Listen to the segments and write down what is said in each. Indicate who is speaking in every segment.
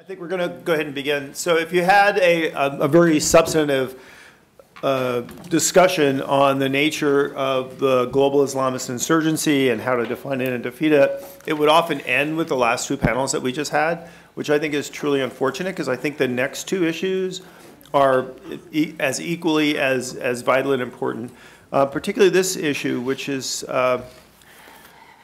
Speaker 1: I think we're going to go ahead and begin. So if you had a very substantive discussion on the nature of the global Islamist insurgency and how to define it and defeat it, it would often end with the last two panels that we just had, which I think is truly unfortunate because I think the next two issues are as equally as vital and important, particularly this issue, which is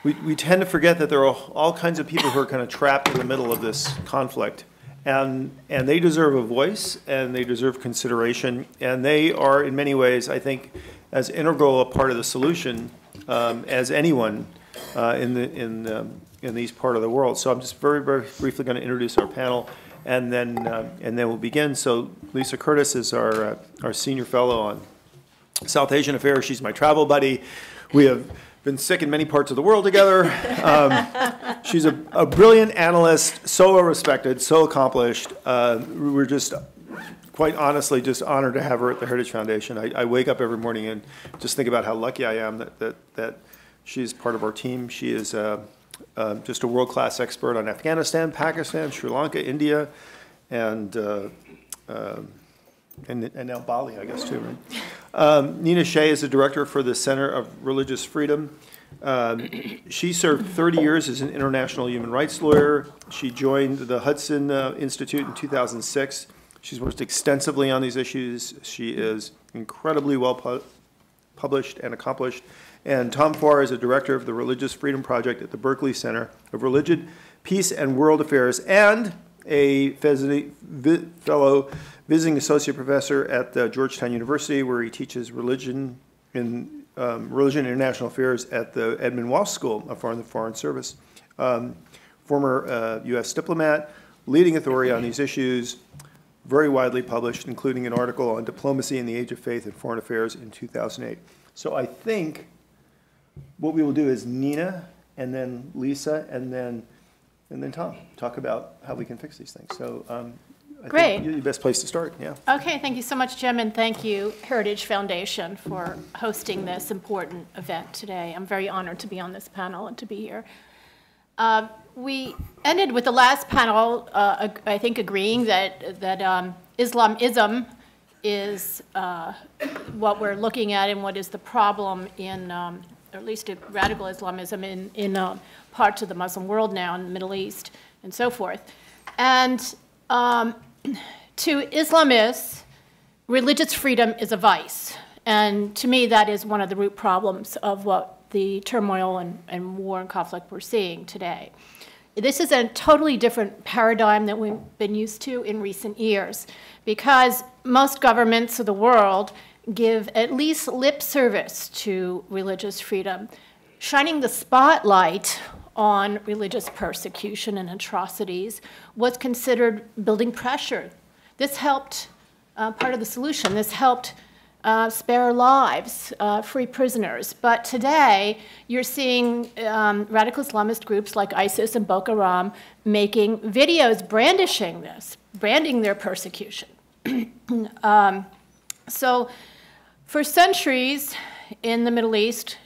Speaker 1: we tend to forget that there are all kinds of people who are kind of trapped in the middle of this conflict. And they deserve a voice, and they deserve consideration, and they are, in many ways, I think, as integral a part of the solution as anyone in these part of the world. So I'm just very, very briefly going to introduce our panel, and then we'll begin. So Lisa Curtis is our senior fellow on South Asian affairs. She's my travel buddy. We have been sick in many parts of the world together. She's a brilliant analyst, so well respected, so accomplished. We're just, quite honestly, just honored to have her at the Heritage Foundation. I wake up every morning and just think about how lucky I am that she's part of our team. She is just a world-class expert on Afghanistan, Pakistan, Sri Lanka, India, and now Bali, I guess, too, right? Nina Shea is the director for the Center of Religious Freedom. She served 30 years as an international human rights lawyer. She joined the Hudson Institute in 2006. She's worked extensively on these issues. She is incredibly well published and accomplished. And Tom Farr is a director of the Religious Freedom Project at the Berkeley Center of Religion, Peace, and World Affairs, and a fellow visiting associate professor at Georgetown University, where he teaches religion and international affairs at the Edmund Walsh School of Foreign Service. Former U.S. diplomat, leading authority on these issues, very widely published, including an article on diplomacy in the age of faith and foreign affairs in 2008. So I think what we will do is Nina, and then Lisa, and then Tom talk about how we can fix these things. So I think you're the best place to start, yeah.
Speaker 2: Okay, thank you so much, Jim, and thank you, Heritage Foundation, for hosting this important event today. I'm very honored to be on this panel and to be here. We ended with the last panel, I think, agreeing that Islamism is what we're looking at and what is the problem in, or at least radical Islamism in parts of the Muslim world now, in the Middle East and so forth. And to Islamists, religious freedom is a vice. And to me, that is one of the root problems of what the turmoil and war and conflict we're seeing today. This is a totally different paradigm that we've been used to in recent years, because most governments of the world give at least lip service to religious freedom, shining the spotlight on religious persecution and atrocities was considered building pressure. This helped, part of the solution, this helped spare lives, free prisoners. But today, you're seeing radical Islamist groups like ISIS and Boko Haram making videos brandishing this, branding their persecution. So for centuries in the Middle East,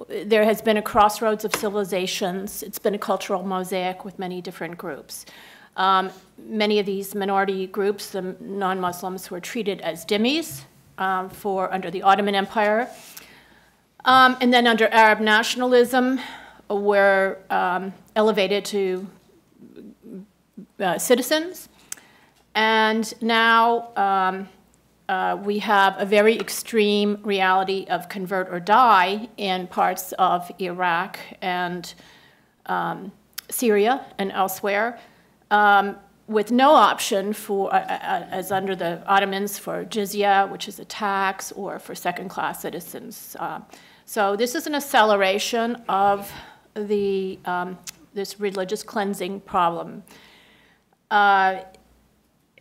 Speaker 2: there has been a crossroads of civilizations. It's been a cultural mosaic with many different groups. Many of these minority groups, the non-Muslims, were treated as dhimmis under the Ottoman Empire. And then under Arab nationalism, were elevated to citizens. And now we have a very extreme reality of convert or die in parts of Iraq and Syria and elsewhere, with no option for, as under the Ottomans, for jizya, which is a tax, or for second-class citizens. So this is an acceleration of this religious cleansing problem.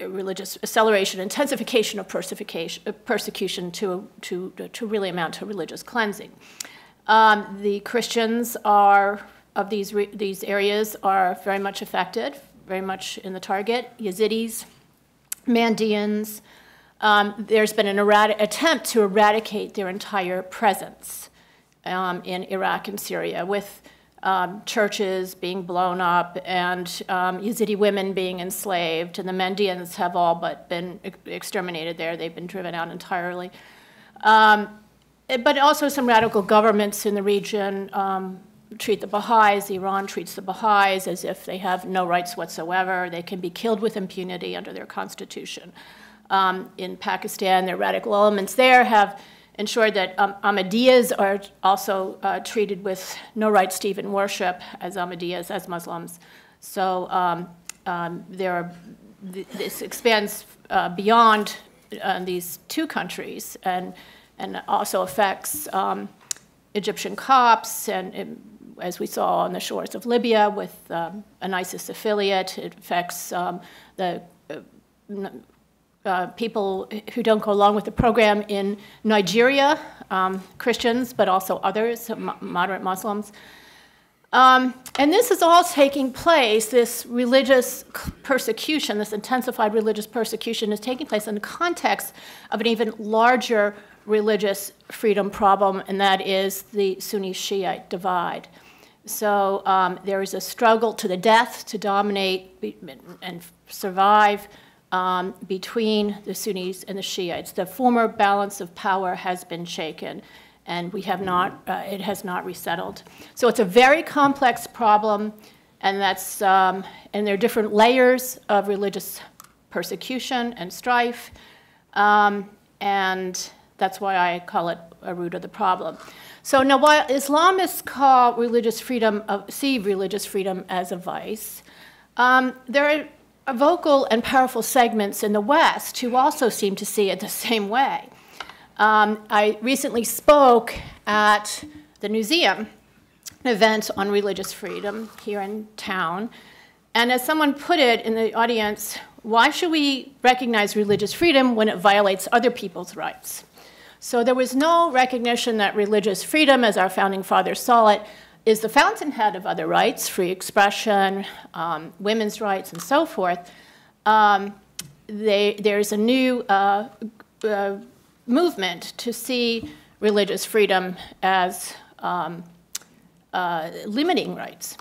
Speaker 2: Religious acceleration, intensification of persecution to really amount to religious cleansing. The Christians of these areas are very much affected, very much in the target. Yazidis, Mandeans. There's been an attempt to eradicate their entire presence in Iraq and Syria with churches being blown up, and Yazidi women being enslaved, and the Mandeans have all but been exterminated there. They've been driven out entirely. But also some radical governments in the region treat the Baha'is. Iran treats the Baha'is as if they have no rights whatsoever. They can be killed with impunity under their constitution. In Pakistan, the radical elements there have ensured that Ahmadiyas are also treated with no rights to even worship as Ahmadiyas, as Muslims. So this expands beyond these two countries and also affects Egyptian Copts, and as we saw on the shores of Libya with an ISIS affiliate. It affects the people who don't go along with the program in Nigeria, Christians, but also others, moderate Muslims. And this is all taking place, this religious persecution, this intensified religious persecution is taking place in the context of an even larger religious freedom problem, and that is the Sunni-Shiite divide. So there is a struggle to the death to dominate and survive between the Sunnis and the Shiites. The former balance of power has been shaken, and we have not, it has not resettled. So it's a very complex problem, and that's, and there are different layers of religious persecution and strife, and that's why I call it a root of the problem. So now, while Islamists call religious freedom, see religious freedom as a vice, there are vocal and powerful segments in the West who also seem to see it the same way. I recently spoke at the museum, an event on religious freedom here in town, and as someone put it in the audience, why should we recognize religious freedom when it violates other people's rights? So there was no recognition that religious freedom, as our founding fathers saw it, is the fountainhead of other rights, free expression, women's rights, and so forth. There's a new movement to see religious freedom as limiting rights.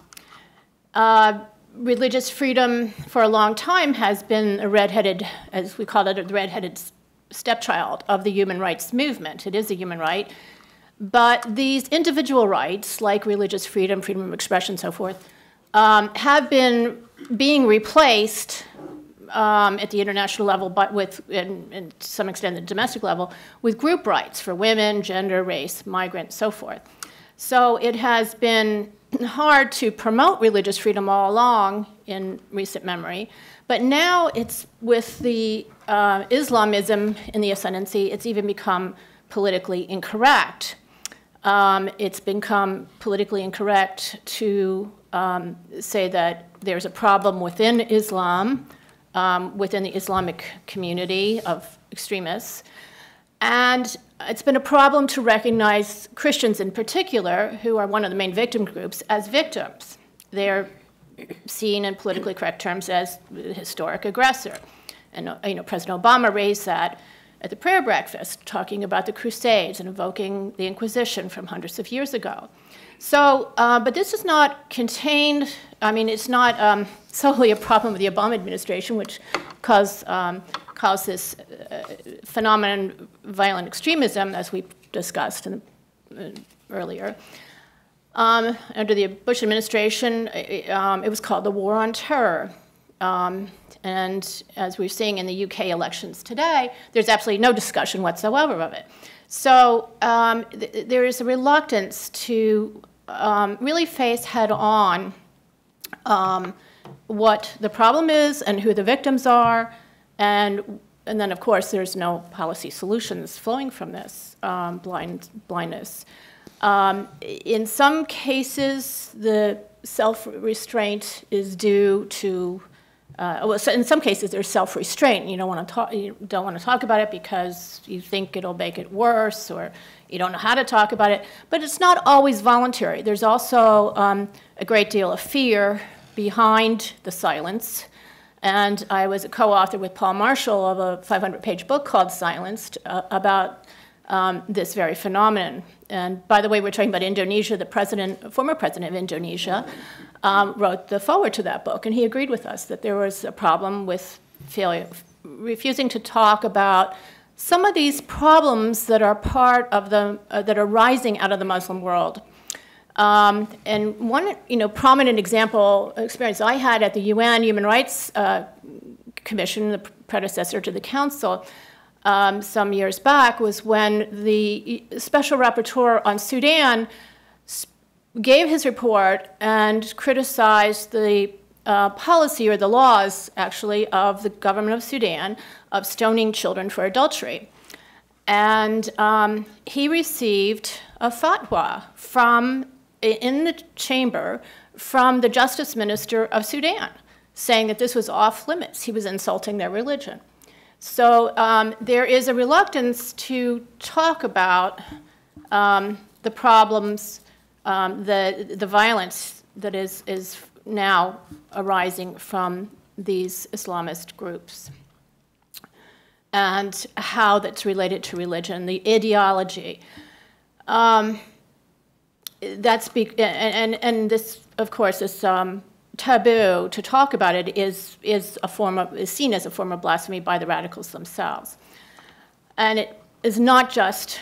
Speaker 2: Religious freedom for a long time has been a redheaded, as we call it, a redheaded stepchild of the human rights movement. It is a human right. But these individual rights, like religious freedom, freedom of expression, and so forth, have been being replaced at the international level, but with, and to some extent, the domestic level, with group rights for women, gender, race, migrants, so forth. So it has been hard to promote religious freedom all along in recent memory, but now it's with the Islamism in the ascendancy, it's even become politically incorrect. It's become politically incorrect to say that there's a problem within Islam, within the Islamic community of extremists. And it's been a problem to recognize Christians in particular, who are one of the main victim groups, as victims. They're seen in politically correct terms as the historic aggressor. And President Obama raised that at the prayer breakfast, talking about the Crusades and invoking the Inquisition from hundreds of years ago. So, but this is not contained, I mean, it's not solely a problem of the Obama administration, which caused this phenomenon, violent extremism, as we discussed earlier. Under the Bush administration, it was called the War on Terror. And as we're seeing in the UK elections today, there's absolutely no discussion whatsoever of it. So there is a reluctance to really face head-on what the problem is and who the victims are, and then, of course, there's no policy solutions flowing from this blindness. In some cases, the self-restraint is due to well, so in some cases, there's self-restraint. You don't want to talk about it because you think it'll make it worse, or you don't know how to talk about it. But it's not always voluntary. There's also a great deal of fear behind the silence. And I was a co-author with Paul Marshall of a 500-page book called Silenced about this very phenomenon. And by the way, we're talking about Indonesia. The former president of Indonesia, wrote the foreword to that book, and he agreed with us that there was a problem with refusing to talk about some of these problems that are part of that are rising out of the Muslim world. And one, prominent experience I had at the UN Human Rights Commission, the predecessor to the Council, some years back, was when the Special Rapporteur on Sudan gave his report and criticized the policy, or the laws, actually, of the government of Sudan of stoning children for adultery. And he received a fatwa in the chamber from the Justice Minister of Sudan, saying that this was off limits. He was insulting their religion. So there is a reluctance to talk about the problems, the violence that is now arising from these Islamist groups, and how that's related to religion, the ideology. And this, of course, is taboo to talk about it is seen as a form of blasphemy by the radicals themselves. And it is not just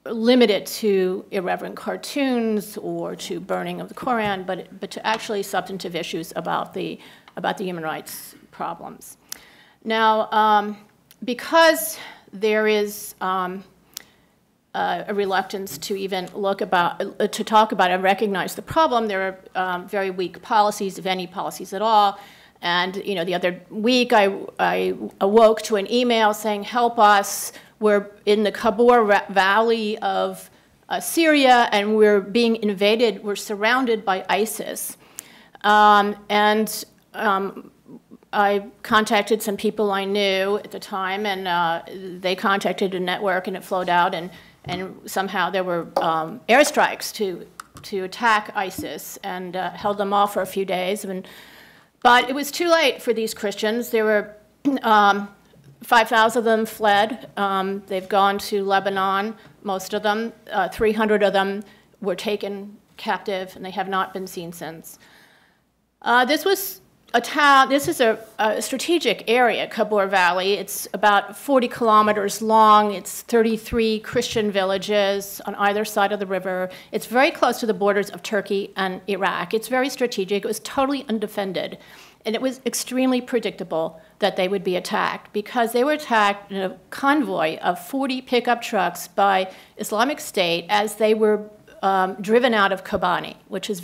Speaker 2: limited to irreverent cartoons or to burning of the Koran, but to actually substantive issues about the human rights problems. Now, because there is a reluctance to even to talk about and recognize the problem, there are very weak policies, if any policies at all. And the other week I awoke to an email saying, "Help us! We're in the Kabul Valley of Syria, and we're being invaded. We're surrounded by ISIS." I contacted some people I knew at the time, and they contacted a network, and it flowed out, and somehow there were airstrikes to attack ISIS, and held them off for a few days. But it was too late for these Christians. There were 5,000 of them fled. They've gone to Lebanon, most of them. 300 of them were taken captive, and they have not been seen since. This was a town. This is a strategic area, Kabul Valley. It's about 40 kilometers long. It's 33 Christian villages on either side of the river. It's very close to the borders of Turkey and Iraq. It's very strategic. It was totally undefended. And it was extremely predictable that they would be attacked, because they were attacked in a convoy of 40 pickup trucks by Islamic State as they were driven out of Kobani, which is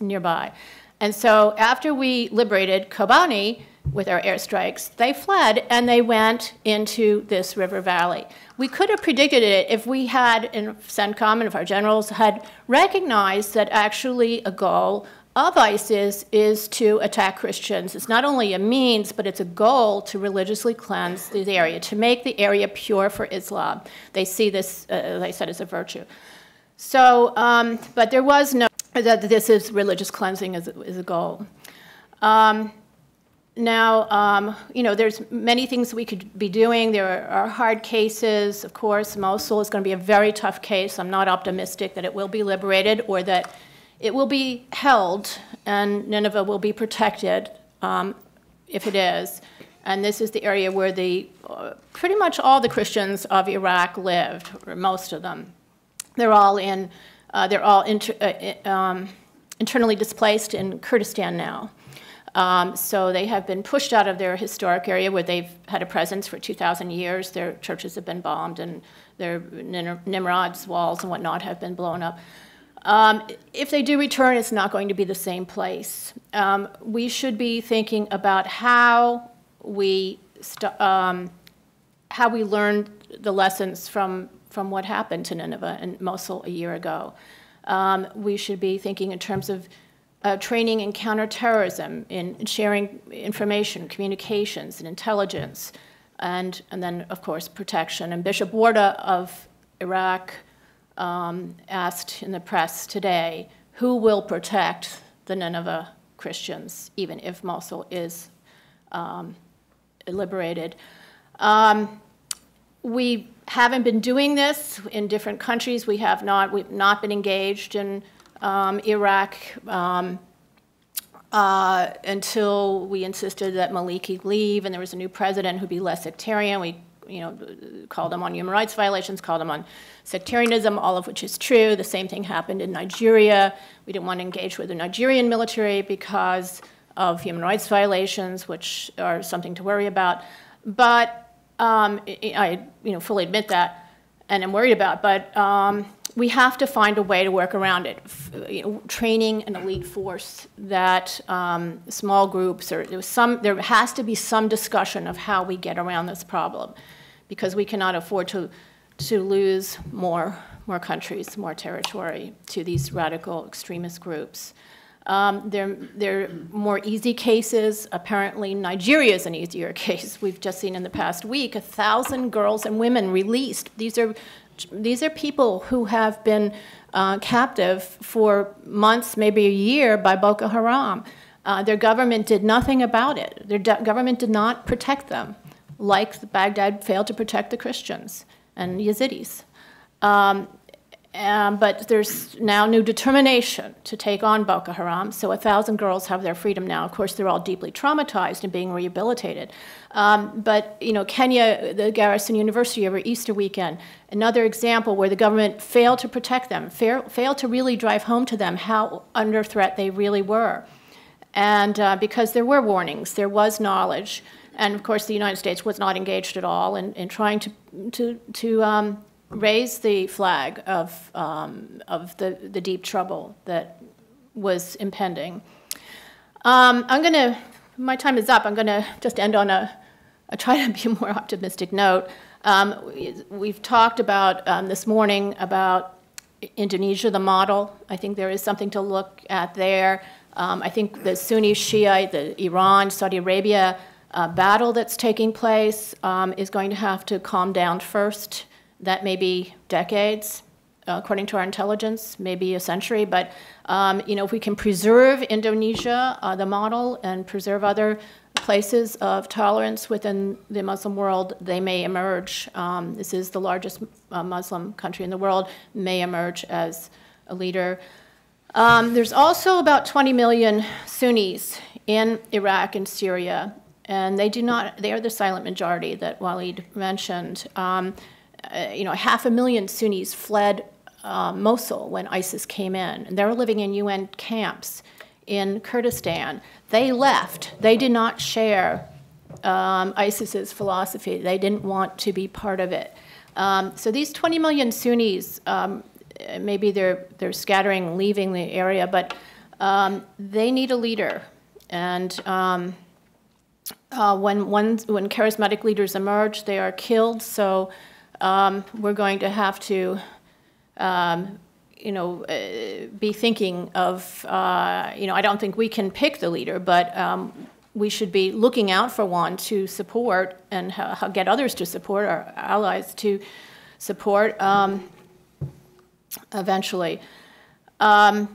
Speaker 2: nearby. And so after we liberated Kobani with our airstrikes, they fled and they went into this river valley. We could have predicted it if we had, in CENTCOM, and if our generals had recognized that actually a goal of ISIS is to attack Christians. It's not only a means, but it's a goal to religiously cleanse the area, to make the area pure for Islam. They see this, they said, as a virtue. So, but there was no, that this is religious cleansing is a goal. Now, there's many things we could be doing. There are hard cases, of course. Mosul is going to be a very tough case. I'm not optimistic that it will be liberated or that it will be held and Nineveh will be protected if it is. And this is the area where pretty much all the Christians of Iraq lived, or most of them. They're all internally displaced in Kurdistan now. So they have been pushed out of their historic area where they've had a presence for 2,000 years. Their churches have been bombed, and their Nimrod's walls and whatnot have been blown up. If they do return, it's not going to be the same place. We should be thinking about how we learned the lessons from what happened to Nineveh and Mosul a year ago. We should be thinking in terms of training in counterterrorism, in sharing information, communications, and intelligence, and then, of course, protection. And Bishop Warda of Iraq asked in the press today, who will protect the Nineveh Christians, even if Mosul is liberated? We haven't been doing this in different countries. We've not been engaged in Iraq until we insisted that Maliki leave, and there was a new president who'd be less sectarian. We, called him on human rights violations, called him on sectarianism, all of which is true. The same thing happened in Nigeria. We didn't want to engage with the Nigerian military because of human rights violations, which are something to worry about. But I fully admit that, and I'm worried about. But we have to find a way to work around it. Training an elite force that small groups, or there has to be some discussion of how we get around this problem, because we cannot afford to lose more countries, more territory to these radical extremist groups. There are more easy cases. Apparently, Nigeria is an easier case. We've just seen in the past week 1,000 girls and women released. These are people who have been captive for months, maybe a year, by Boko Haram. Their government did nothing about it. Their government did not protect them, like Baghdad failed to protect the Christians and Yazidis. But there's now new determination to take on Boko Haram, so 1,000 girls have their freedom now. Of course, they're all deeply traumatized and being rehabilitated. But Kenya, the Garrison University over Easter weekend, another example where the government failed to protect them, failed to really drive home to them how under threat they really were. And because there were warnings, there was knowledge, and of course the United States was not engaged at all in trying to raise the flag of the deep trouble that was impending. My time is up. I'm going to just end on a try to be a more optimistic note. We've talked about this morning about Indonesia, the model. I think there is something to look at there. I think the Sunni Shiite, the Iran, Saudi Arabia battle that's taking place is going to have to calm down first. That may be decades, according to our intelligence, maybe a century. But if we can preserve Indonesia, the model, and preserve other places of tolerance within the Muslim world, they may emerge. This is the largest Muslim country in the world, may emerge as a leader. There's also about 20 million Sunnis in Iraq and Syria, and they are the silent majority that Walid mentioned. 500,000 Sunnis fled Mosul when ISIS came in, and they were living in UN camps in Kurdistan. They left. They did not share ISIS's philosophy. They didn't want to be part of it. So these 20 million Sunnis, maybe they're scattering, leaving the area, but they need a leader. And when charismatic leaders emerge, they are killed. So we're going to have to, be thinking of, I don't think we can pick the leader, but we should be looking out for one to support and get others to support, our allies to support eventually. And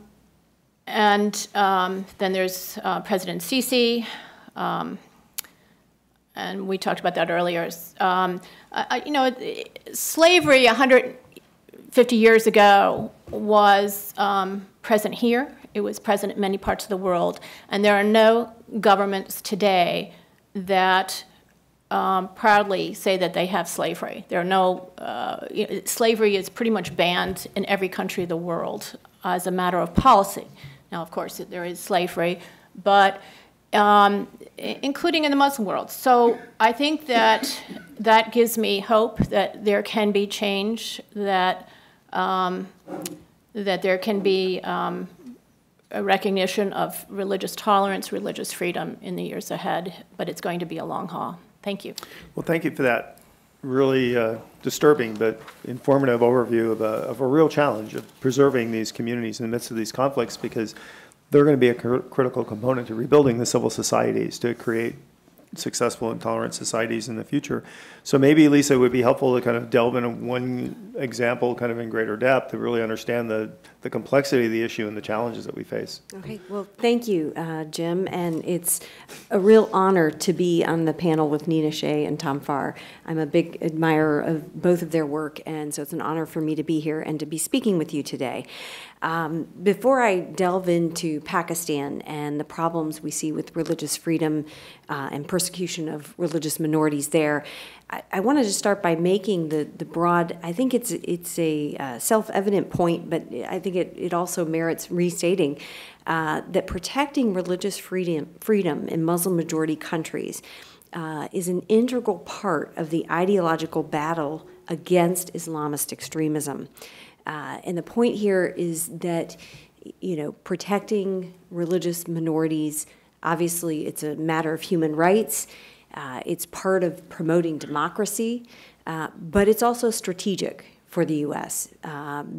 Speaker 2: then there's President Sisi, and we talked about that earlier. Slavery 150 years ago was present here. It was present in many parts of the world. And there are no governments today that proudly say that they have slavery. There are no, slavery is pretty much banned in every country of the world as a matter of policy. Now, of course, there is slavery, but including in the Muslim world. So I think that that gives me hope that there can be change, that there can be a recognition of religious tolerance, religious freedom in the years ahead, but it's going to be a long haul. Thank you.
Speaker 1: Well, thank you for that really disturbing but informative overview of a real challenge of preserving these communities in the midst of these conflicts, because they're going to be a critical component to rebuilding the civil societies, to create successful and tolerant societies in the future. So maybe, Lisa, it would be helpful to kind of delve into one example kind of in greater depth to really understand the complexity of the issue and the challenges that we face.
Speaker 3: Okay, well, thank you, Jim, and it's a real honor to be on the panel with Nina Shea and Tom Farr. I'm a big admirer of both of their work, and so it's an honor for me to be here and to be speaking with you today. Before I delve into Pakistan and the problems we see with religious freedom and persecution of religious minorities there, I wanted to start by making the broad, I think it's a self-evident point, but I think it also merits restating, that protecting religious freedom in Muslim-majority countries is an integral part of the ideological battle against Islamist extremism. And the point here is that, protecting religious minorities, obviously it's a matter of human rights. It's part of promoting democracy, but it's also strategic for the U.S.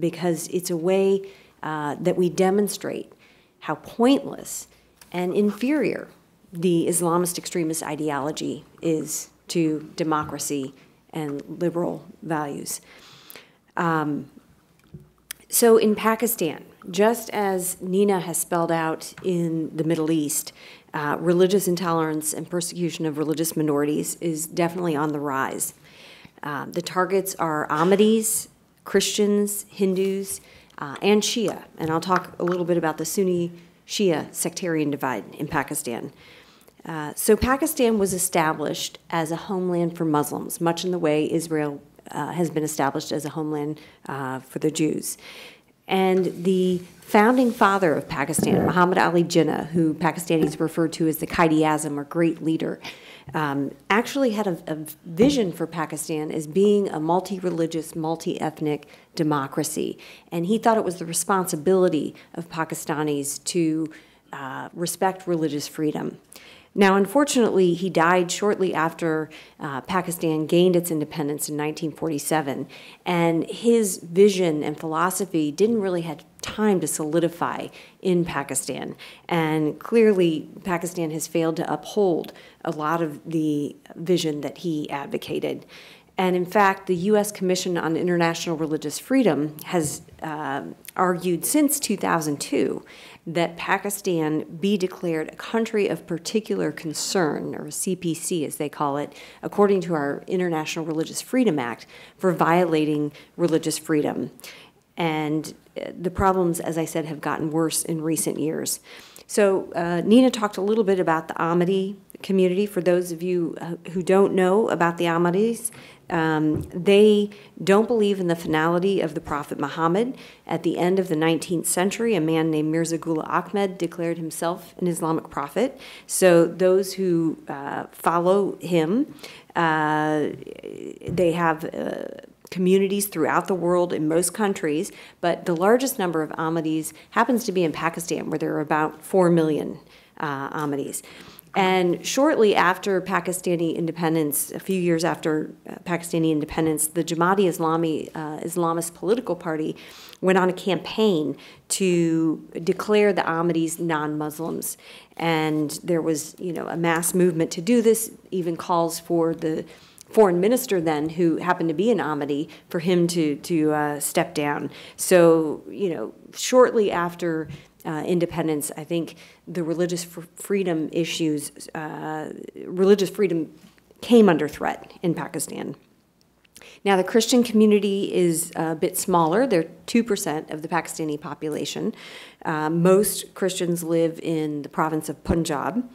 Speaker 3: Because it's a way that we demonstrate how pointless and inferior the Islamist extremist ideology is to democracy and liberal values. So in Pakistan, just as Nina has spelled out in the Middle East, religious intolerance and persecution of religious minorities is definitely on the rise. The targets are Ahmadis, Christians, Hindus, and Shia. And I'll talk a little bit about the Sunni-Shia sectarian divide in Pakistan. So Pakistan was established as a homeland for Muslims, much in the way Israel has been established as a homeland for the Jews. And the founding father of Pakistan, Muhammad Ali Jinnah, who Pakistanis refer to as the Quaid-e-Azam, or great leader, actually had a vision for Pakistan as being a multi-religious, multi-ethnic democracy. And he thought it was the responsibility of Pakistanis to respect religious freedom. Now, unfortunately, he died shortly after Pakistan gained its independence in 1947, and his vision and philosophy didn't really have time to solidify in Pakistan. And clearly, Pakistan has failed to uphold a lot of the vision that he advocated. And in fact, the U.S. Commission on International Religious Freedom has argued since 2002 that Pakistan be declared a country of particular concern, or CPC as they call it, according to our International Religious Freedom Act, for violating religious freedom. And the problems, as I said, have gotten worse in recent years. So Nina talked a little bit about the Ahmadi community. For those of you who don't know about the Ahmadis, they don't believe in the finality of the Prophet Muhammad. At the end of the 19th century, a man named Mirza Ghulam Ahmad declared himself an Islamic prophet. So those who follow him, they have communities throughout the world in most countries, but the largest number of Ahmadis happens to be in Pakistan, where there are about 4 million Ahmadis. And shortly after Pakistani independence, a few years after Pakistani independence, the Jamaat-e-Islami Islamist political party went on a campaign to declare the Ahmadis non-Muslims. And there was, a mass movement to do this, even calls for the foreign minister then, who happened to be an Ahmadi, for him to step down. So, shortly after independence, I think the religious freedom issues, religious freedom came under threat in Pakistan. Now, the Christian community is a bit smaller. They're 2% of the Pakistani population. Most Christians live in the province of Punjab.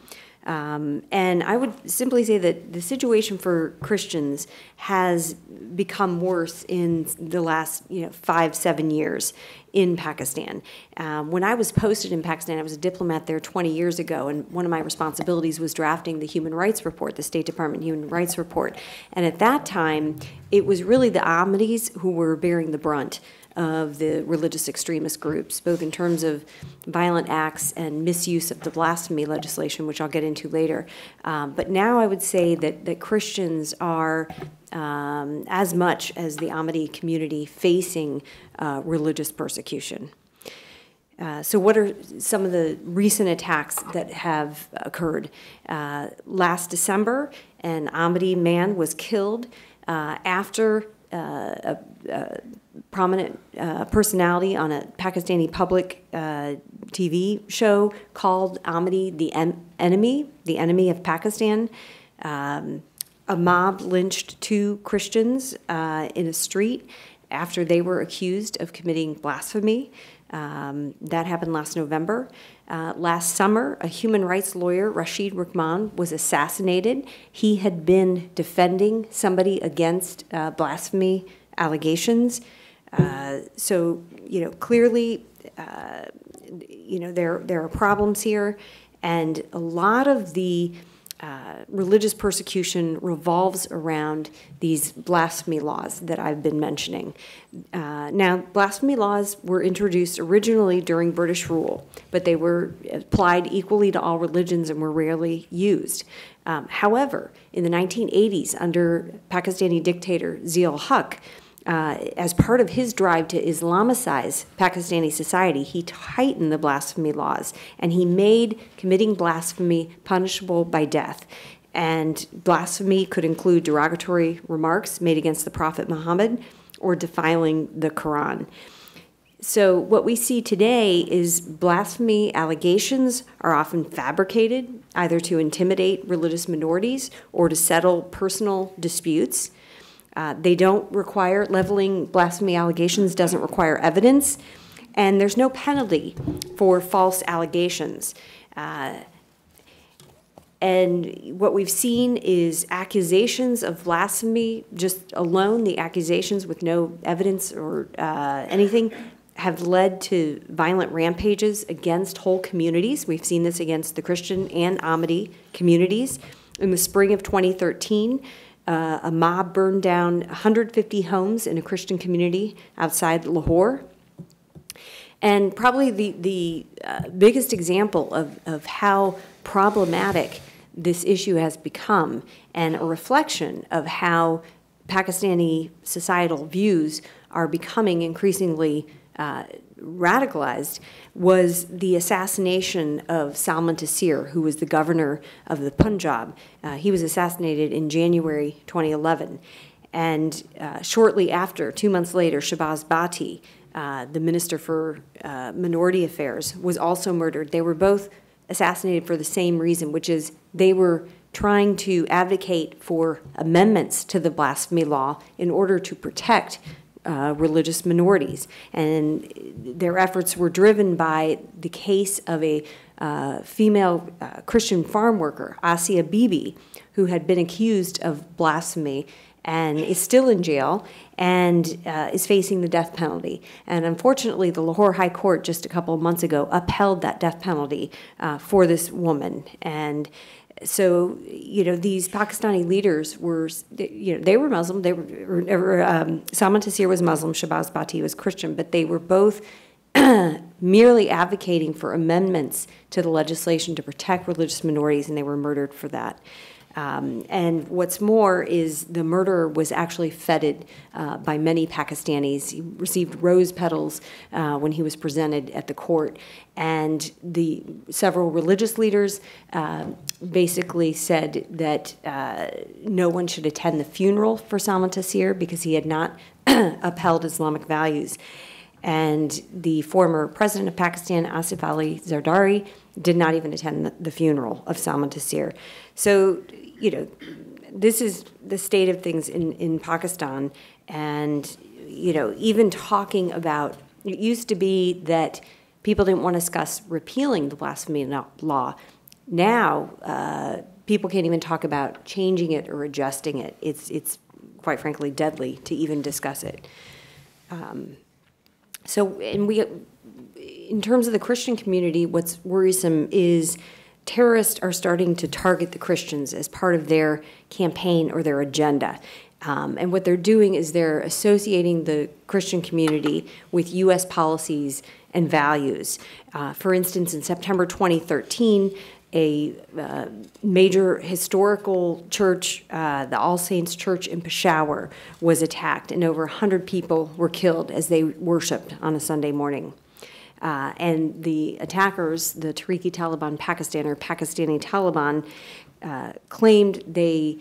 Speaker 3: And I would simply say that the situation for Christians has become worse in the last 5-7 years in Pakistan. When I was posted in Pakistan, I was a diplomat there 20 years ago, and one of my responsibilities was drafting the Human Rights Report, the State Department Human Rights Report. And at that time, it was really the Ahmadis who were bearing the brunt of the religious extremist groups, both in terms of violent acts and misuse of the blasphemy legislation, which I'll get into later. But now I would say that Christians are, as much as the Ahmadi community, facing religious persecution. So what are some of the recent attacks that have occurred? Last December, an Ahmadi man was killed after a prominent personality on a Pakistani public TV show called Ahmadi the enemy of Pakistan. A mob lynched 2 Christians in a street after they were accused of committing blasphemy. That happened last November. Last summer, a human rights lawyer, Rashid Rahman, was assassinated. He had been defending somebody against blasphemy allegations. So, clearly, there are problems here, and a lot of the religious persecution revolves around these blasphemy laws that I've been mentioning. Now, blasphemy laws were introduced originally during British rule, but they were applied equally to all religions and were rarely used. However, in the 1980s, under Pakistani dictator Zia-ul-Haq, as part of his drive to Islamicize Pakistani society, he tightened the blasphemy laws, and he made committing blasphemy punishable by death. And blasphemy could include derogatory remarks made against the Prophet Muhammad or defiling the Quran. So what we see today is blasphemy allegations are often fabricated, either to intimidate religious minorities or to settle personal disputes. They don't require, leveling blasphemy allegations doesn't require evidence, and there's no penalty for false allegations. And what we've seen is accusations of blasphemy, just alone, the accusations with no evidence or anything, have led to violent rampages against whole communities. We've seen this against the Christian and Ahmadi communities. In the spring of 2013, a mob burned down 150 homes in a Christian community outside Lahore. And probably the biggest example of how problematic this issue has become, and a reflection of how Pakistani societal views are becoming increasingly radicalized, was the assassination of Salman Taseer, who was the governor of the Punjab. He was assassinated in January 2011. And shortly after, 2 months later, Shahbaz Bhatti, the Minister for Minority Affairs, was also murdered. They were both assassinated for the same reason, which is they were trying to advocate for amendments to the blasphemy law in order to protect religious minorities. And their efforts were driven by the case of a female Christian farm worker, Asia Bibi, who had been accused of blasphemy and is still in jail and is facing the death penalty. And unfortunately, the Lahore High Court just a couple of months ago upheld that death penalty for this woman. And so, these Pakistani leaders were, they were Muslim. They were Salman Taseer was Muslim, Shahbaz Bhatti was Christian, but they were both merely advocating for amendments to the legislation to protect religious minorities, and they were murdered for that. And what's more is the murderer was actually feted by many Pakistanis. He received rose petals when he was presented at the court. And the several religious leaders basically said that no one should attend the funeral for Salman Taseer because he had not upheld Islamic values. And the former president of Pakistan, Asif Ali Zardari, did not even attend the funeral of Salman Taseer. So, this is the state of things in Pakistan. And, even talking about, it used to be that people didn't want to discuss repealing the blasphemy law. Now, people can't even talk about changing it or adjusting it. It's quite frankly deadly to even discuss it. In terms of the Christian community, what's worrisome is terrorists are starting to target the Christians as part of their campaign or their agenda. And what they're doing is they're associating the Christian community with U.S. policies and values. For instance, in September 2013, a major historical church, the All Saints Church in Peshawar, was attacked, and over 100 people were killed as they worshiped on a Sunday morning. And the attackers, the Tehrik-i-Taliban Pakistan or Pakistani Taliban, claimed they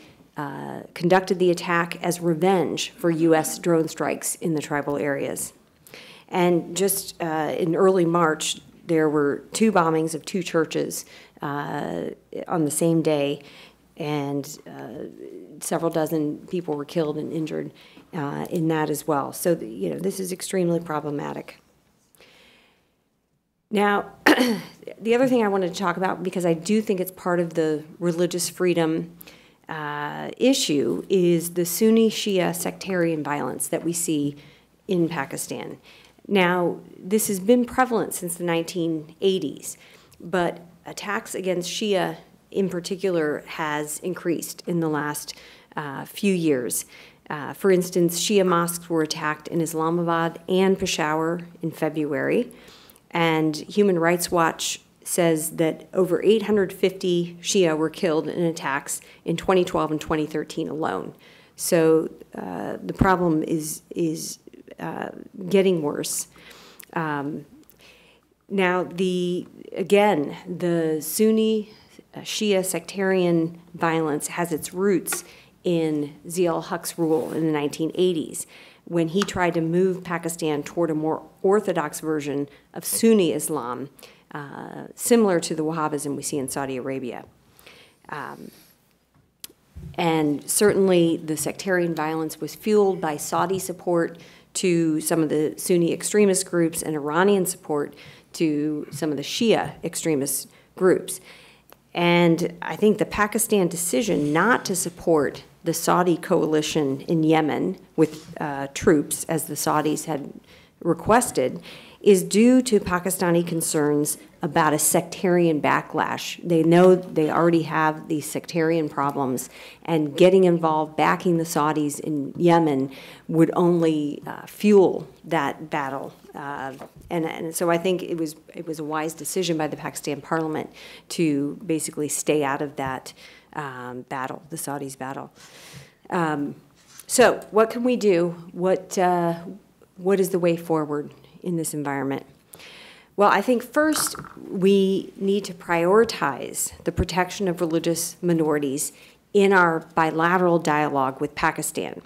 Speaker 3: conducted the attack as revenge for U.S. drone strikes in the tribal areas. And just in early March, there were 2 bombings of 2 churches on the same day, and several dozen people were killed and injured in that as well. So, this is extremely problematic. Now, the other thing I wanted to talk about, because I do think it's part of the religious freedom issue, is the Sunni-Shia sectarian violence that we see in Pakistan. Now, this has been prevalent since the 1980s, but attacks against Shia in particular has increased in the last few years. For instance, Shia mosques were attacked in Islamabad and Peshawar in February, and Human Rights Watch says that over 850 Shia were killed in attacks in 2012 and 2013 alone. So the problem is getting worse. Now, the Sunni Shia sectarian violence has its roots in Zia-ul-Haq's rule in the 1980s, when he tried to move Pakistan toward a more orthodox version of Sunni Islam, similar to the Wahhabism we see in Saudi Arabia. And certainly the sectarian violence was fueled by Saudi support to some of the Sunni extremist groups and Iranian support to some of the Shia extremist groups. And I think the Pakistan decision not to support the Saudi coalition in Yemen with troops, as the Saudis had requested, is due to Pakistani concerns about a sectarian backlash. They know they already have these sectarian problems, and getting involved, backing the Saudis in Yemen would only fuel that battle. And so I think it was a wise decision by the Pakistan parliament to basically stay out of that battle, the Saudis' battle. So what can we do? What is the way forward in this environment? Well, I think first we need to prioritize the protection of religious minorities in our bilateral dialogue with Pakistan.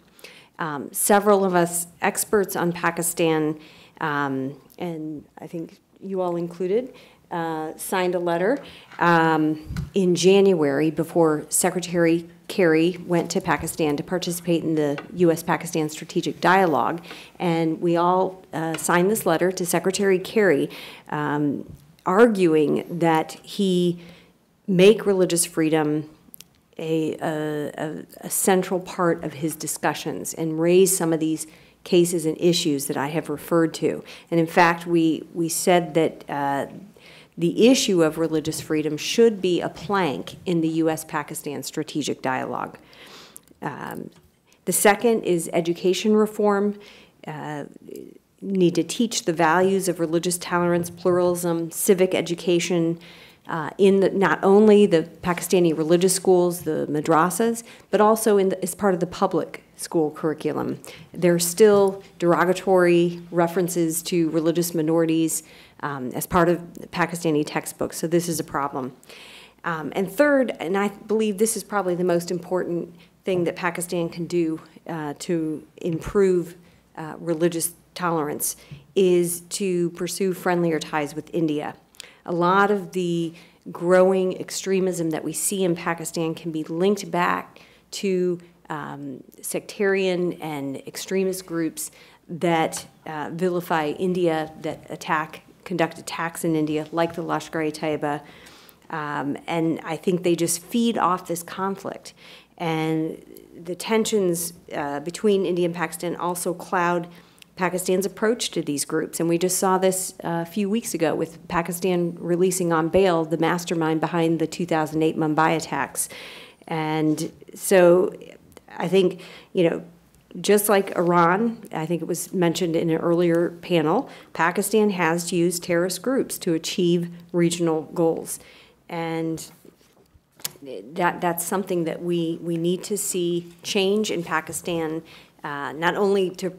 Speaker 3: Several of us experts on Pakistan, and I think you all included, signed a letter in January before Secretary Kerry went to Pakistan to participate in the U.S.-Pakistan Strategic Dialogue, and we all signed this letter to Secretary Kerry arguing that he make religious freedom a central part of his discussions and raise some of these cases and issues that I have referred to. And in fact, we said that the issue of religious freedom should be a plank in the U.S.-Pakistan strategic dialogue. The second is education reform. Need to teach the values of religious tolerance, pluralism, civic education in not only the Pakistani religious schools, the madrasas, but also as part of the public school curriculum. There are still derogatory references to religious minorities as part of Pakistani textbooks, so this is a problem. And third, and I believe this is probably the most important thing that Pakistan can do to improve religious tolerance, is to pursue friendlier ties with India. A lot of the growing extremism that we see in Pakistan can be linked back to sectarian and extremist groups that vilify India, that conduct attacks in India, like the Lashkar-e-Taiba, and I think they just feed off this conflict. And the tensions between India and Pakistan also cloud Pakistan's approach to these groups. And we just saw this a few weeks ago with Pakistan releasing on bail the mastermind behind the 2008 Mumbai attacks. And so I think, just like Iran, I think it was mentioned in an earlier panel, Pakistan has used terrorist groups to achieve regional goals. And that's something that we need to see change in Pakistan, not only to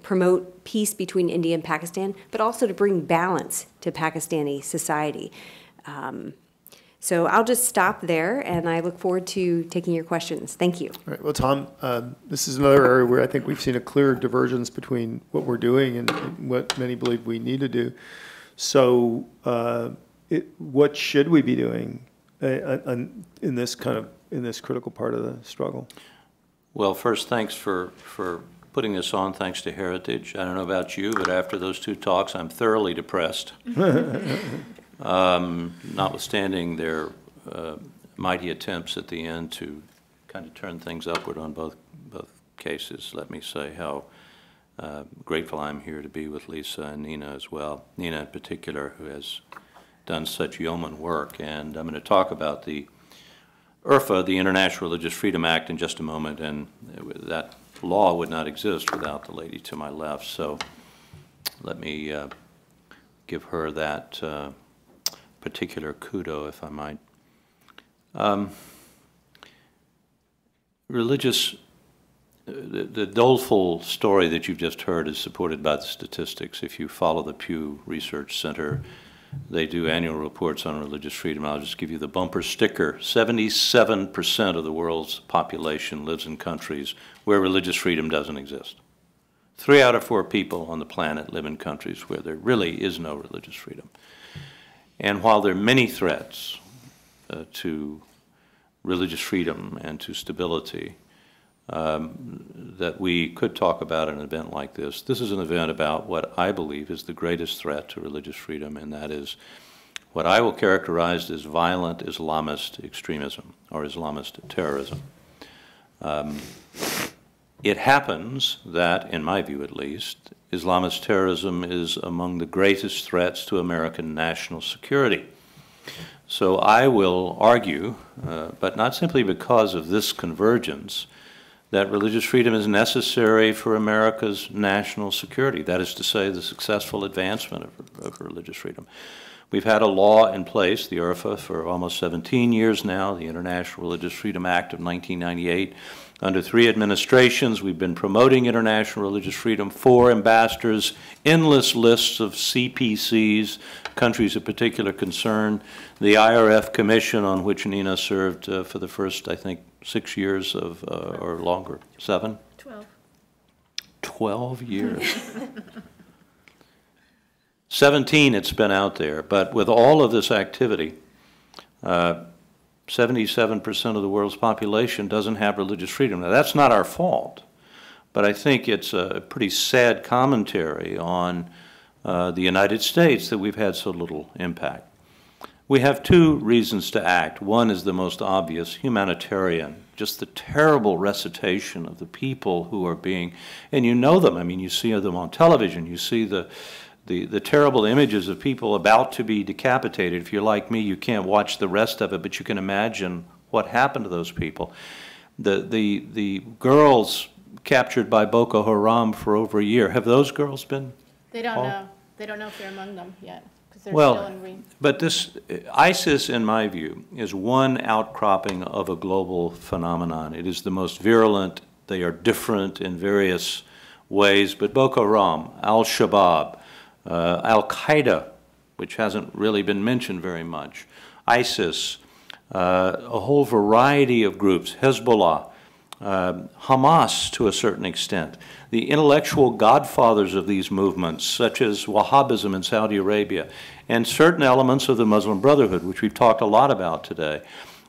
Speaker 3: promote peace between India and Pakistan, but also to bring balance to Pakistani society. So I'll just stop there, and I look forward to taking your questions. Thank you.
Speaker 1: All right. Well, Tom, this is another area where I think we've seen a clear divergence between what we're doing and what many believe we need to do. So what should we be doing in this critical part of the struggle?
Speaker 4: Well, first, thanks for putting this on. Thanks to Heritage. I don't know about you, but after those 2 talks, I'm thoroughly depressed. Notwithstanding their mighty attempts at the end to kind of turn things upward on both cases, let me say how grateful I'm here to be with Lisa and Nina as well. Nina in particular, who has done such yeoman work. And I'm going to talk about the IRFA, the International Religious Freedom Act, in just a moment, and that law would not exist without the lady to my left. So let me give her that particular kudo, if I might. The doleful story that you've just heard is supported by the statistics. If you follow the Pew Research Center, they do annual reports on religious freedom. I'll just give you the bumper sticker. 77% of the world's population lives in countries where religious freedom doesn't exist. 3 out of 4 people on the planet live in countries where there really is no religious freedom. And while there are many threats to religious freedom and to stability that we could talk about at an event like this, this is an event about what I believe is the greatest threat to religious freedom, and that is what I will characterize as violent Islamist extremism or Islamist terrorism. It happens that, in my view at least, Islamist terrorism is among the greatest threats to American national security. So I will argue, but not simply because of this convergence, that religious freedom is necessary for America's national security. That is to say, the successful advancement of religious freedom. We've had a law in place, the IRFA, for almost 17 years now, the International Religious Freedom Act of 1998. Under 3 administrations, we've been promoting international religious freedom, 4 ambassadors, endless lists of CPCs, countries of particular concern, the IRF Commission, on which Nina served for the first, I think, 6 years of, or longer, 7?
Speaker 2: 12.
Speaker 4: 12 years. 17 it's been out there, but with all of this activity, 77% of the world's population doesn't have religious freedom. Now, that's not our fault, but I think it's a pretty sad commentary on the United States that we've had so little impact. We have 2 reasons to act. One is the most obvious, humanitarian, just the terrible recitation of the people who are being, and you know them, I mean, you see them on television, you see the terrible images of people about to be decapitated. If you're like me, you can't watch the rest of it, but you can imagine what happened to those people. The girls captured by Boko Haram for over a year, have those girls been?
Speaker 2: They don't know. They don't know if they're among them yet, because they're
Speaker 4: well,
Speaker 2: still in
Speaker 4: but this, ISIS, in my view, is one outcropping of a global phenomenon. It is the most virulent. They are different in various ways, but Boko Haram, Al-Shabaab, Al-Qaeda, which hasn't really been mentioned very much, ISIS, a whole variety of groups, Hezbollah, Hamas to a certain extent, the intellectual godfathers of these movements, such as Wahhabism in Saudi Arabia, and certain elements of the Muslim Brotherhood, which we've talked a lot about today.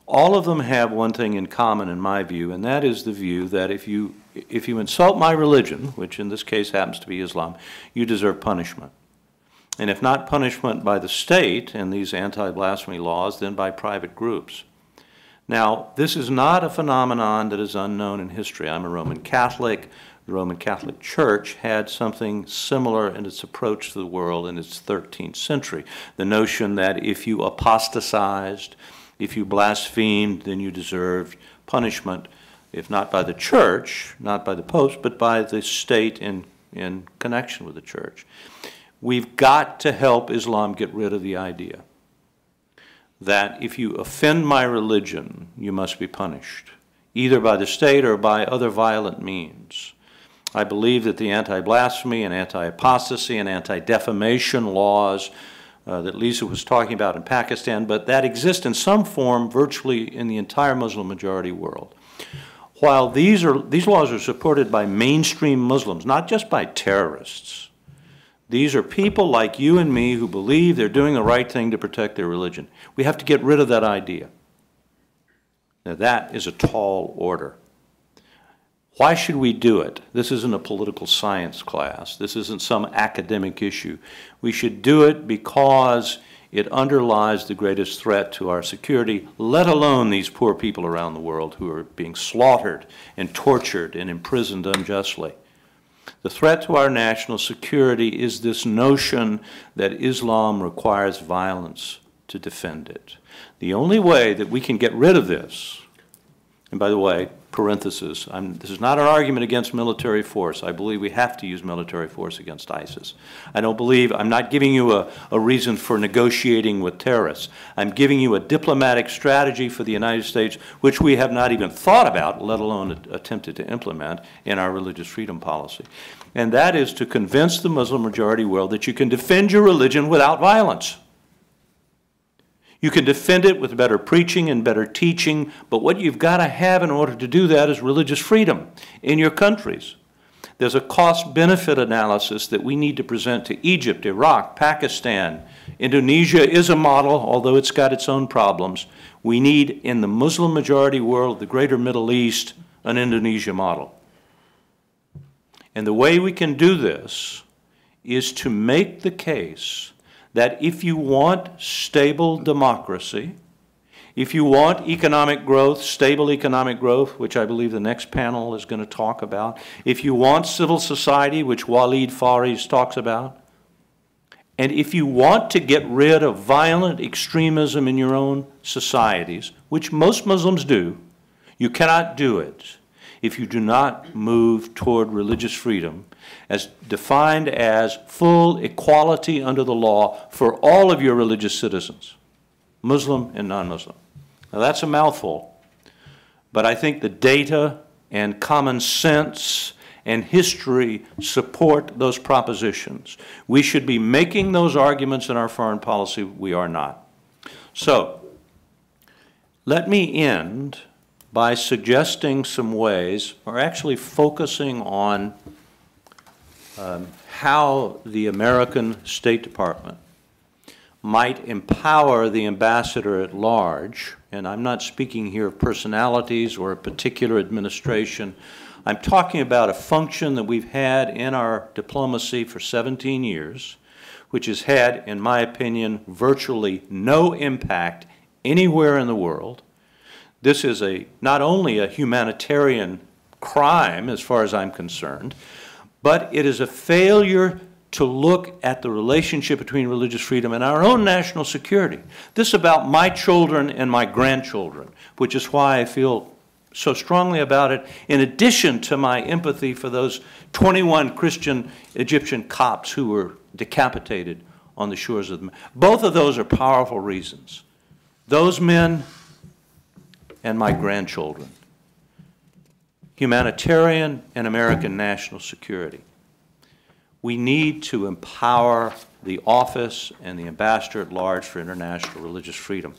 Speaker 4: All of them have one thing in common, in my view, and that is the view that if you insult my religion, which in this case happens to be Islam, you deserve punishment. And if not punishment by the state and these anti-blasphemy laws, then by private groups. Now, this is not a phenomenon that is unknown in history. I'm a Roman Catholic. The Roman Catholic Church had something similar in its approach to the world in its 13th century. The notion that if you apostatized, if you blasphemed, then you deserved punishment, if not by the church, not by the popes, but by the state in connection with the church. We've got to help Islam get rid of the idea that if you offend my religion, you must be punished, either by the state or by other violent means. I believe that the anti-blasphemy and anti-apostasy and anti-defamation laws that Lisa was talking about in Pakistan, but that exist in some form virtually in the entire Muslim majority world. While these laws are supported by mainstream Muslims, not just by terrorists, these are people like you and me who believe they're doing the right thing to protect their religion. We have to get rid of that idea. Now that is a tall order. Why should we do it? This isn't a political science class. This isn't some academic issue. We should do it because it underlies the greatest threat to our security, let alone these poor people around the world who are being slaughtered and tortured and imprisoned unjustly. The threat to our national security is this notion that Islam requires violence to defend it. The only way that we can get rid of this, and by the way, parenthesis, this is not an argument against military force. I believe we have to use military force against ISIS. I'm not giving you a reason for negotiating with terrorists. I'm giving you a diplomatic strategy for the United States, which we have not even thought about, let alone attempted to implement in our religious freedom policy. And that is to convince the Muslim majority world that you can defend your religion without violence. You can defend it with better preaching and better teaching, but what you've got to have in order to do that is religious freedom in your countries. There's a cost-benefit analysis that we need to present to Egypt, Iraq, Pakistan. Indonesia is a model, although it's got its own problems. We need, in the Muslim majority world, the greater Middle East, an Indonesia model. And the way we can do this is to make the case that if you want stable democracy, if you want economic growth, stable economic growth, which I believe the next panel is going to talk about, if you want civil society, which Walid Faris talks about, and if you want to get rid of violent extremism in your own societies, which most Muslims do, you cannot do it if you do not move toward religious freedom as defined as full equality under the law for all of your religious citizens, Muslim and non-Muslim. Now that's a mouthful, but I think the data and common sense and history support those propositions. We should be making those arguments in our foreign policy. We are not. So let me end by suggesting some ways, or actually focusing on how the American State Department might empower the ambassador at large, and I'm not speaking here of personalities or a particular administration. I'm talking about a function that we've had in our diplomacy for 17 years, which has had, in my opinion, virtually no impact anywhere in the world. This is not only a humanitarian crime, as far as I'm concerned, but it is a failure to look at the relationship between religious freedom and our own national security. This is about my children and my grandchildren, which is why I feel so strongly about it, in addition to my empathy for those 21 Christian Egyptian Copts who were decapitated on the shores of the... Both of those are powerful reasons. Those men and my grandchildren. Humanitarian and American national security. We need to empower the office and the ambassador at large for international religious freedom.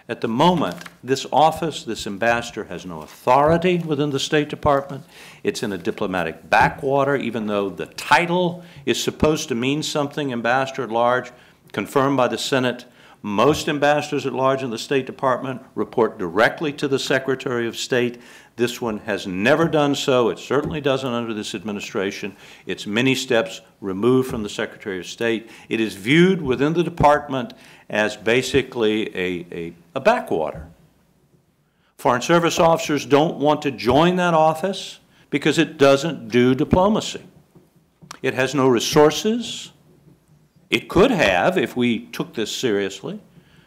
Speaker 4: At the moment, this office, this ambassador, has no authority within the State Department. It's in a diplomatic backwater, even though the title is supposed to mean something, ambassador at large, confirmed by the Senate. Most ambassadors at large in the State Department report directly to the Secretary of State. This one has never done so. It certainly doesn't under this administration. It's many steps removed from the Secretary of State. It is viewed within the department as basically a backwater. Foreign Service officers don't want to join that office because it doesn't do diplomacy. It has no resources. It could have if we took this seriously.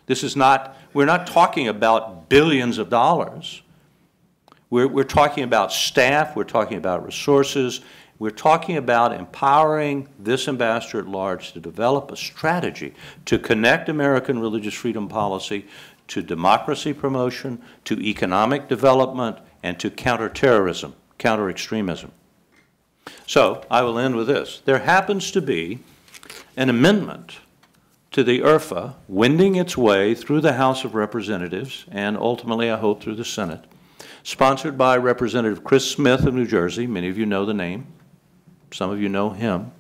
Speaker 4: This is not, we're not talking about billions of dollars. We're talking about staff, we're talking about resources, we're talking about empowering this ambassador at large to develop a strategy to connect American religious freedom policy to democracy promotion, to economic development, and to counterterrorism, counter-extremism. So I will end with this. There happens to be an amendment to the IRFA wending its way through the House of Representatives and ultimately, I hope, through the Senate, sponsored by Representative Chris Smith of New Jersey. Many of you know the name. Some of you know him.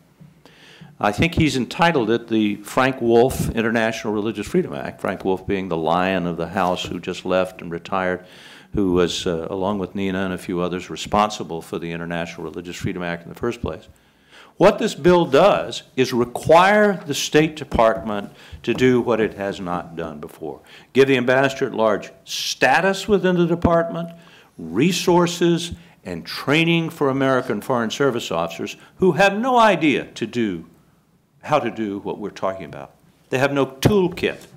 Speaker 4: I think he's entitled it the Frank Wolf International Religious Freedom Act, Frank Wolf being the lion of the House who just left and retired, who was, along with Nina and a few others, responsible for the International Religious Freedom Act in the first place. What this bill does is require the State Department to do what it has not done before. Give the ambassador at large status within the department, resources, and training for American Foreign Service officers who have no idea how to do what we're talking about. They have no toolkit.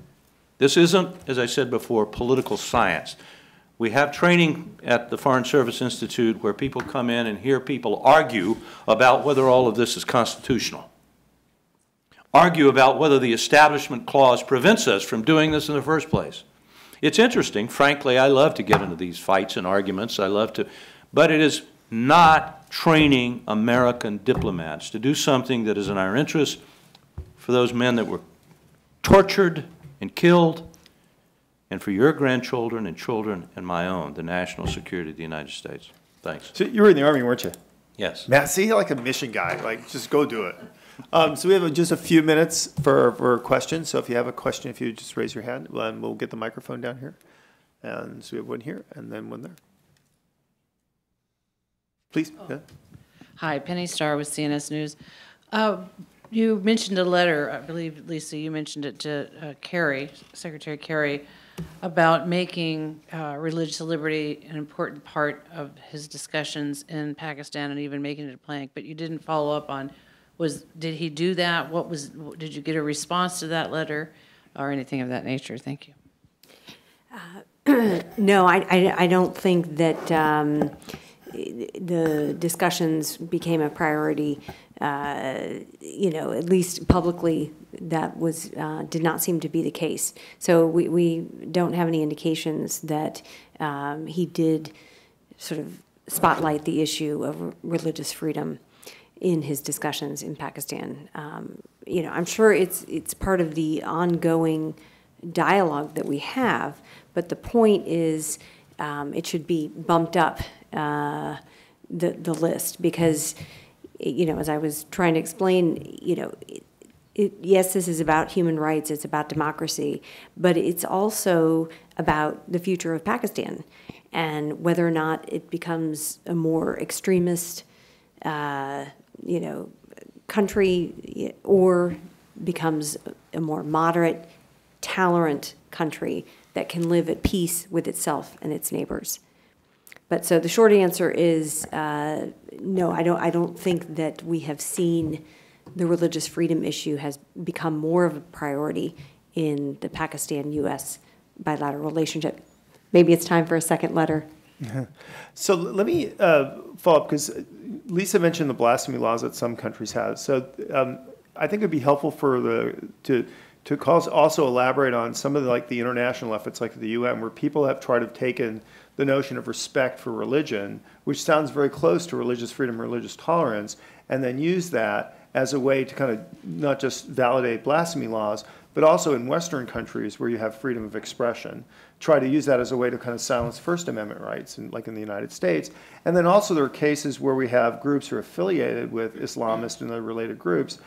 Speaker 4: This isn't, as I said before, political science. We have training at the Foreign Service Institute where people come in and hear people argue about whether all of this is constitutional. Argue about whether the Establishment Clause prevents us from doing this in the first place. It's interesting. Frankly, I love to get into these fights and arguments. I love to, but it is not training American diplomats to do something that is in our interest for those men that were tortured and killed, and for your grandchildren and children and my own, the national security of the United States. Thanks.
Speaker 1: So you were in the Army, weren't you?
Speaker 4: Yes.
Speaker 1: Matt, see, you're like a mission guy. Like, just go do it. So we have just a few minutes for questions. So if you have a question, if you just raise your hand, and we'll get the microphone down here. And so we have one here and then one there. Please. Oh. Yeah.
Speaker 5: Hi, Penny Starr with CNS News. You mentioned a letter, I believe, Lisa, you mentioned it to Kerry, Secretary Kerry, about making religious liberty an important part of his discussions in Pakistan and even making it a plank, but you didn't follow up on, did he do that? Did you get a response to that letter or anything of that nature? Thank you.
Speaker 3: No, I don't think that the discussions became a priority. At least publicly, that did not seem to be the case. So we don't have any indications that he did sort of spotlight the issue of religious freedom in his discussions in Pakistan. I'm sure it's part of the ongoing dialogue that we have, but the point is it should be bumped up the list because, as I was trying to explain, yes, this is about human rights, it's about democracy, but it's also about the future of Pakistan and whether or not it becomes a more extremist, country or becomes a more moderate, tolerant country that can live at peace with itself and its neighbors. But so the short answer is no. I don't think that we have seen the religious freedom issue has become more of a priority in the Pakistan-U.S. bilateral relationship. Maybe it's time for a second letter.
Speaker 1: So let me follow up because Lisa mentioned the blasphemy laws that some countries have. So I think it'd be helpful for to also elaborate on some of the international efforts like the UN where people have tried to taken the notion of respect for religion, which sounds very close to religious freedom, religious tolerance, and then use that as a way to kind of not just validate blasphemy laws, but also in Western countries where you have freedom of expression, try to use that as a way to kind of silence First Amendment rights, like in the United States. And then also there are cases where we have groups who are affiliated with Islamist and other related groups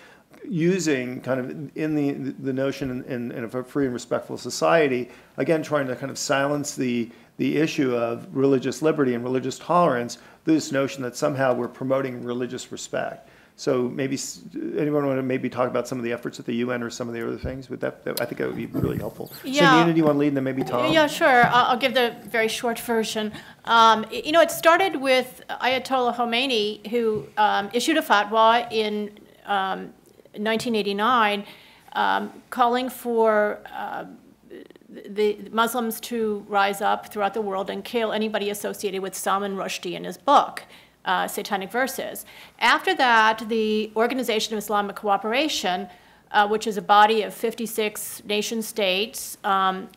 Speaker 1: using kind of in the notion in a free and respectful society, again, trying to kind of silence the issue of religious liberty and religious tolerance, this notion that somehow we're promoting religious respect. So maybe anyone want to maybe talk about some of the efforts at the UN or some of the other things? I think that would be really helpful.
Speaker 2: Yeah.
Speaker 1: So Nina, do you want to lead and then maybe Tom?
Speaker 2: Yeah, sure. I'll give the very short version. It started with Ayatollah Khomeini, who issued a fatwa in 1989 calling for the Muslims to rise up throughout the world and kill anybody associated with Salman Rushdie in his book, Satanic Verses. After that, the Organization of Islamic Cooperation, which is a body of 56 nation states,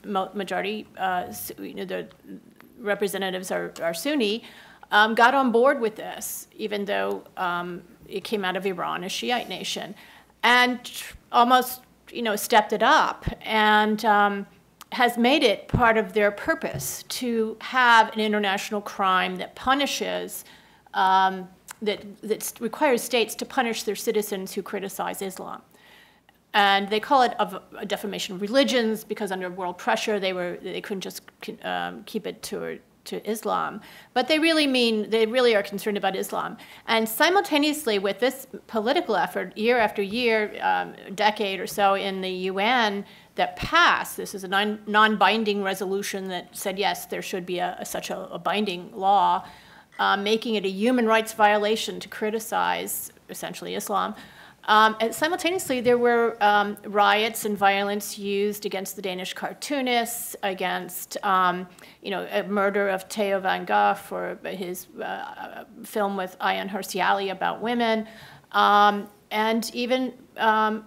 Speaker 2: majority, the representatives are Sunni, got on board with this, even though it came out of Iran, a Shiite nation, and almost, stepped it up and has made it part of their purpose to have an international crime that punishes, that requires states to punish their citizens who criticize Islam. And they call it a defamation of religions because under world pressure they couldn't just keep it to Islam. But they really are concerned about Islam. And simultaneously with this political effort, year after year, decade or so in the UN that passed, this is a non-binding resolution that said, yes, there should be such a binding law, making it a human rights violation to criticize essentially Islam. And simultaneously, there were riots and violence used against the Danish cartoonists, against a murder of Theo van Gogh for his film with Ayaan Hirsi Ali about women, and even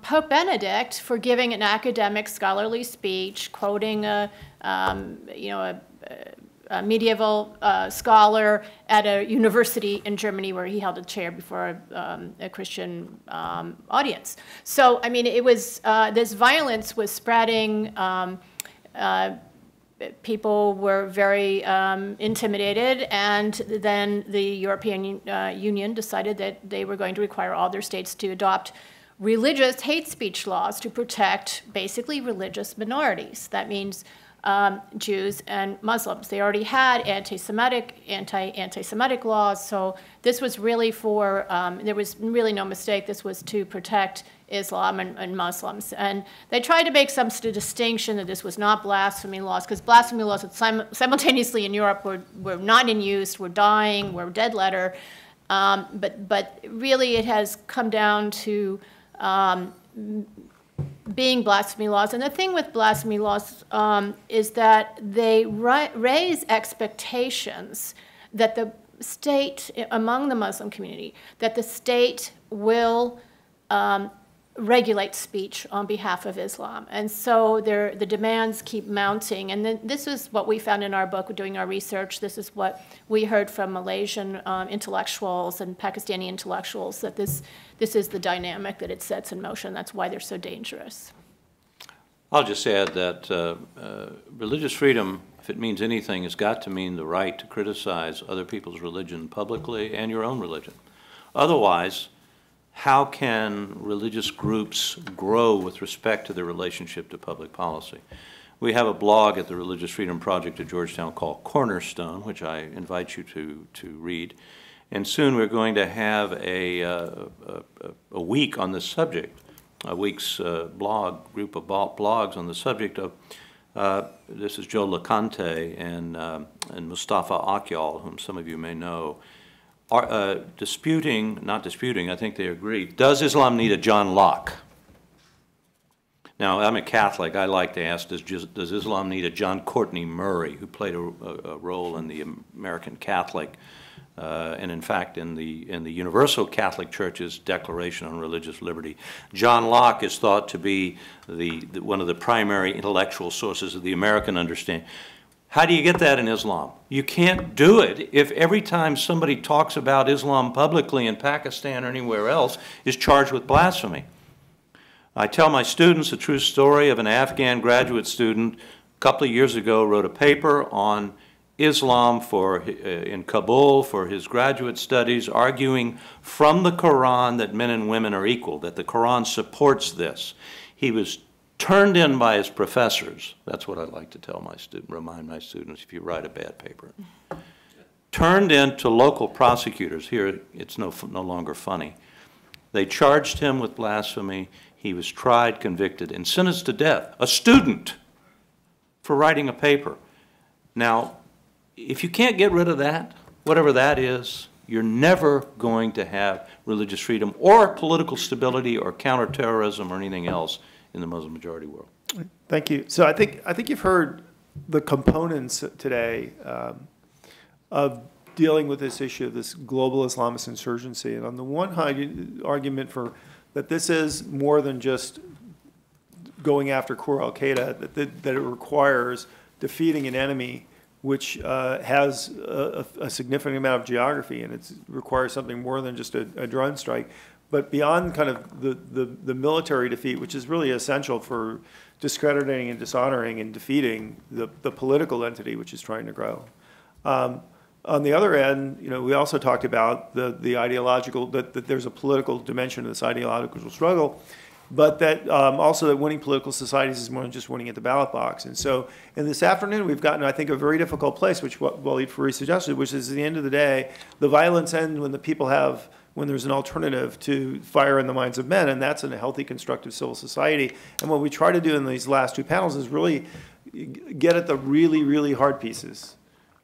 Speaker 2: Pope Benedict for giving an academic scholarly speech, quoting a medieval scholar at a university in Germany where he held a chair before a Christian audience. So, I mean, it was, this violence was spreading. People were very intimidated, and then the European Union decided that they were going to require all their states to adopt religious hate speech laws to protect basically religious minorities. That means Jews and Muslims. They already had anti-Semitic laws, so this was really for, there was really no mistake, this was to protect Islam and Muslims. And they tried to make some distinction that this was not blasphemy laws, because blasphemy laws simultaneously in Europe were not in use, were dying, were dead letter, but really it has come down to being blasphemy laws. And the thing with blasphemy laws is that they raise expectations that the state, among the Muslim community, that the state will regulate speech on behalf of Islam. And so the demands keep mounting. And then this is what we found in our book, doing our research. This is what we heard from Malaysian intellectuals and Pakistani intellectuals, that this is the dynamic that it sets in motion. That's why they're so dangerous.
Speaker 4: I'll just add that religious freedom, if it means anything, has got to mean the right to criticize other people's religion publicly and your own religion. Otherwise, how can religious groups grow with respect to their relationship to public policy? We have a blog at the Religious Freedom Project at Georgetown called Cornerstone, which I invite you to read. And soon we're going to have a week on this subject, a week's group of blogs on the subject of, this is Joe LeConte and Mustafa Akyol, whom some of you may know, are not disputing, I think they agree, does Islam need a John Locke? Now, I'm a Catholic. I like to ask, does Islam need a John Courtney Murray, who played a role in the American Catholic, and in fact in the Universal Catholic Church's Declaration on Religious Liberty. John Locke is thought to be one of the primary intellectual sources of the American understanding. How do you get that in Islam? You can't do it if every time somebody talks about Islam publicly in Pakistan or anywhere else is charged with blasphemy. I tell my students a true story of an Afghan graduate student a couple of years ago wrote a paper on Islam in Kabul for his graduate studies, arguing from the Quran that men and women are equal, that the Quran supports this. He was turned in by his professors. That's what I like to tell remind my students if you write a bad paper. Turned in to local prosecutors. Here, it's no longer funny. They charged him with blasphemy. He was tried, convicted, and sentenced to death. A student for writing a paper. Now, if you can't get rid of that, whatever that is, you're never going to have religious freedom or political stability or counterterrorism or anything else in the Muslim majority world.
Speaker 1: Thank you. So I think you've heard the components today of dealing with this issue of this global Islamist insurgency. And on the one hand, argument for that this is more than just going after core al-Qaeda, that it requires defeating an enemy which has a significant amount of geography, and it requires something more than just a drone strike. But beyond kind of the military defeat, which is really essential for discrediting and dishonoring and defeating the political entity which is trying to grow. On the other end, we also talked about the ideological, that there's a political dimension to this ideological struggle, but that also that winning political societies is more than just winning at the ballot box. And so in this afternoon, we've gotten, I think, a very difficult place, which what Walid Farid suggested, which is at the end of the day, the violence ends when the people when there's an alternative to fire in the minds of men, and that's in a healthy, constructive civil society. And what we try to do in these last two panels is really get at the really, really hard pieces.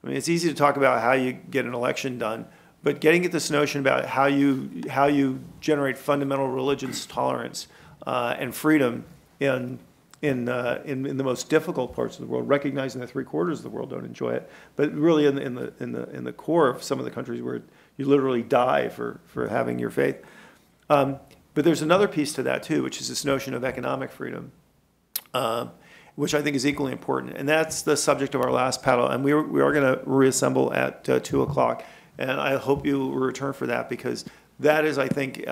Speaker 1: I mean, it's easy to talk about how you get an election done, but getting at this notion about how you generate fundamental religious tolerance and freedom in the most difficult parts of the world, recognizing that 3/4 of the world don't enjoy it, but really in the core of some of the countries where you literally die for having your faith. But there's another piece to that too, which is this notion of economic freedom, which I think is equally important, and that's the subject of our last panel. And we are going to reassemble at 2 o'clock, and I hope you will return for that, because that is, I think,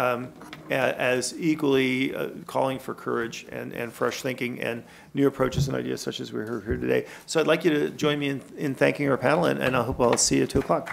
Speaker 1: as equally calling for courage and fresh thinking and new approaches and ideas such as we heard here today. So I'd like you to join me in thanking our panel, and I hope I'll see you at 2 o'clock.